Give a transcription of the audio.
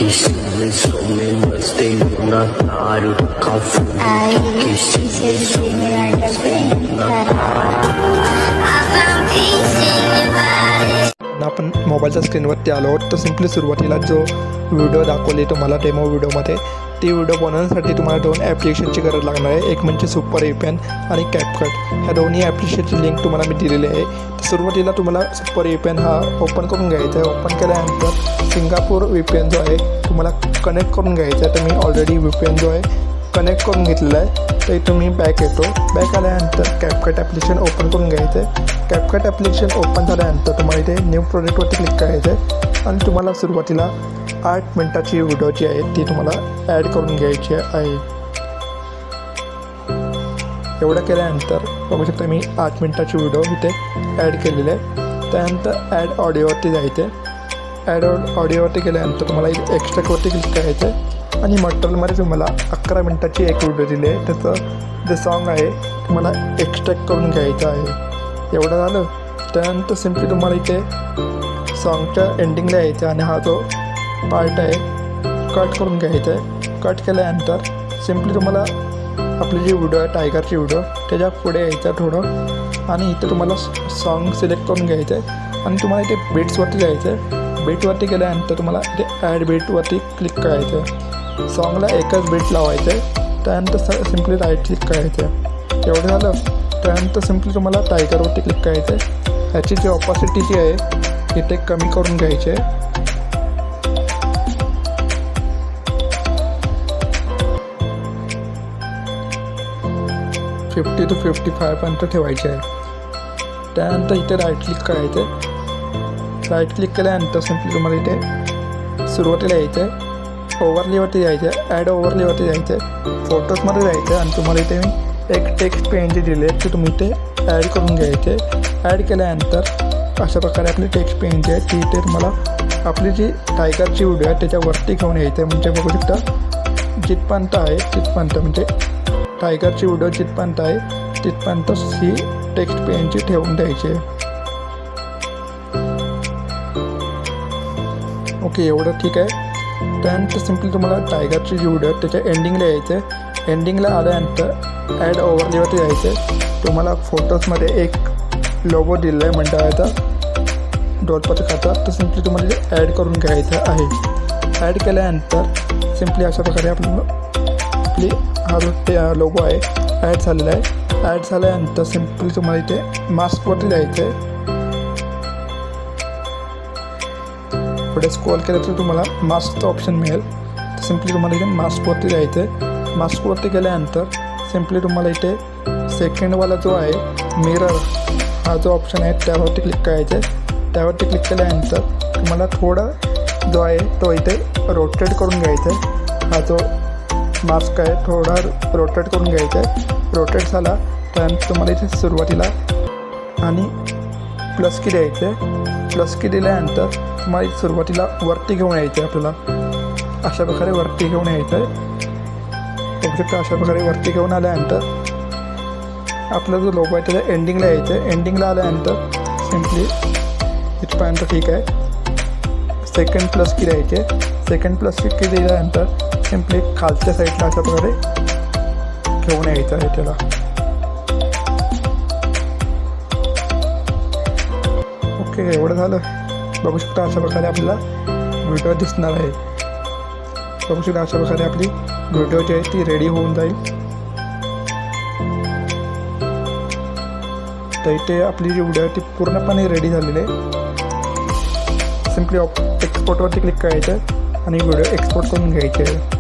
Kisses so me must they na taru kafu. Kisses so me must they na आपण मोबाईलच्या स्क्रीनवरती आलो तर simply सुरुवातीला जो व्हिडिओ दाखवली तुम्हाला डेमो व्हिडिओमध्ये, ती व्हिडिओ बनवण्यासाठी तुम्हाला 2 ॲप्लिकेशनची गरज लागणार आहे. एक म्हणजे सुपर VPN आणि CapCut. ह्या दोन्ही ॲप्लिकेशनची लिंक तुम्हाला मी दिलेली आहे. तर सुरुवातीला तुम्हाला सुपर VPN हा ओपन करून घ्यायचा आहे. ओपन केल्यानंतर सिंगापूर VPN जो आहे तुम्हाला कनेक्ट करून घ्यायचा आहे. तर मी ऑलरेडी VPN जो आहे कनेक्ट करून घेतलेला आहे. तर इथून मी बॅक येतो. बॅक आल्यानंतर CapCut ॲप्लिकेशन ओपन करून घ्यायचं आहे. CapCut ॲप्लिकेशन ओपन झाल्यानंतर तुम्हाला इथे न्यू प्रोजेक्टवरती क्लिक करायचं आहे आणि तुम्हाला सुरुवातीला 8 मिनिटाची व्हिडिओ जी आहे ती तुम्हाला ॲड करून घ्यायची आहे. एवढं केल्यानंतर बघू शकता मी 8 मिनिटाची व्हिडिओ इथे ॲड केलेली आहे. त्यानंतर ॲड ऑडिओवरती जायचं आहे. ॲड ऑडिओवरती गेल्यानंतर तुम्हाला इथे एक्स्ट्रॅक्टवरती क्लिक करायचं आहे आणि मटेरियलमध्ये तुम्हाला 11 मिनिटाची एक व्हिडिओ दिली आहे. त्याचं जे सॉन्ग आहे तुम्हाला एक्स्ट्रॅक्ट करून घ्यायचं आहे. एवढं झालं त्यानंतर सिम्पली तुम्हाला इथे सॉन्गच्या एंडिंगला यायचं आणि हा जो पार्ट आहे कट करून घ्यायचा आहे. कट केल्यानंतर सिम्पली तुम्हाला आपली जी व्हिडिओ आहे टायगरची व्हिडिओ त्याच्या पुढे यायचं थोडं आणि इथे तुम्हाला सॉन्ग सिलेक्ट करून घ्यायचं आहे आणि तुम्हाला इथे बीट्सवरती जायचं आहे. बीटवरती गेल्यानंतर तुम्हाला इथे ॲड बीटवरती क्लिक करायचं आहे. सॉन्गला एकच बीट लावायचं आहे. त्यानंतर सिम्पली राईट क्लिक करायचं आहे. एवढं झालं त्यानंतर सिम्पली तुम्हाला टायगरवरती क्लिक करायचं आहे. ह्याची जी ऑपॉसिटी जी आहे इथे कमी करून घ्यायची आहे. $50 to 55 पर्यंत ठेवायचे आहे. त्यानंतर इथे राईट क्लिक करायचं आहे. राईट क्लिक केल्यानंतर सिम्पली तुम्हाला इथे सुरुवातीला यायचं आहे. ओव्हरलेवरती जायचं आहे. ॲड ओव्हरलेवरती जायचं आहे. फोटोजमध्ये जायचं आहे आणि तुम्हाला इथे मी एक टेक्स्ट पेन जी दिली आहे ते तुम्ही इथे ॲड करून घ्यायचे. ॲड केल्यानंतर अशा प्रकारे आपली टेक्स्ट पेन जी आहे ती इथे तुम्हाला आपली जी टायगरची व्हिडिओ आहे त्याच्यावरती घेऊन यायचं आहे. म्हणजे बघू शकता जिथपर्यंत आहे तिथपर्यंत, म्हणजे टायगरची व्हिडिओ जिथपर्यंत आहे तिथपर्यंत ही टेक्स्ट पेनची ठेवून द्यायची आहे. ओके एवढं ठीक आहे. त्यानंतर सिम्पली तुम्हाला टायगरची जी व्हिडिओ आहे त्याच्या एंडिंगला यायचं आहे. एंडिंगला आल्यानंतर ॲड ओव्हरलेवरती जायचं. तुम्हाला फोटोजमध्ये एक लोगो दिलेला आहे मंडळाचा ढोलपथकाचा, तर सिम्पली तुम्हाला ॲड करून घ्यायचं आहे. ॲड केल्यानंतर सिम्पली अशा प्रकारे आपली हा जो लोगो आहे ॲड झालेला आहे. ॲड झाल्यानंतर सिम्पली तुम्हाला इथे मास्कवरती जायचं आहे. पुढे स्क्रॉल केलं तर तुम्हाला मास्कचं ऑप्शन मिळेल. तर सिम्पली तुम्हाला इथे मास्कवरती जायचं आहे. मास्कवरती गेल्यानंतर सिम्पली तुम्हाला इथे सेकंडवाला जो आहे मिरर हा जो ऑप्शन आहे त्यावरती क्लिक करायचं आहे. त्यावरती क्लिक केल्यानंतर तुम्हाला थोडा जो आहे तो इथे रोटेट करून घ्यायचा आहे. हा जो मास्क आहे थोडा रोटेट करून घ्यायचा आहे. रोटेट झाला त्यानंतर तुम्हाला इथे सुरुवातीला आणि प्लस की द्यायचं आहे. प्लस की दिल्यानंतर तुम्हाला सुरुवातीला वरती घेऊन यायचं आहे. आपल्याला अशा प्रकारे वरती घेऊन यायचं आहे. बघू शकता अशा प्रकारे वरती घेऊन आल्यानंतर आपला जो लोगो आहे त्याच्या एंडिंगला यायचं आहे. एंडिंगला आल्यानंतर सिम्पली इथपर्यंत ठीक आहे. सेकंड प्लस की द्यायचे. सेकंड प्लस की दिल्यानंतर सिम्पली खालच्या साईडला अशा प्रकारे घेऊन यायचं आहे त्याला. ओके एवढं झालं. बघू शकता अशा प्रकारे आपल्याला व्हिडिओ दिसणार आहे. बघू शकता अशा प्रकारे आपली व्हिडिओ जी आहे ती रेडी होऊन जाईल. तर इथे आपली जी व्हिडिओ आहे ती पूर्णपणे रेडी झालेली आहे. सिम्पली एक्सपोर्टवरती क्लिक करायचं आहे आणि व्हिडिओ एक्सपोर्ट करून घ्यायचे आहे.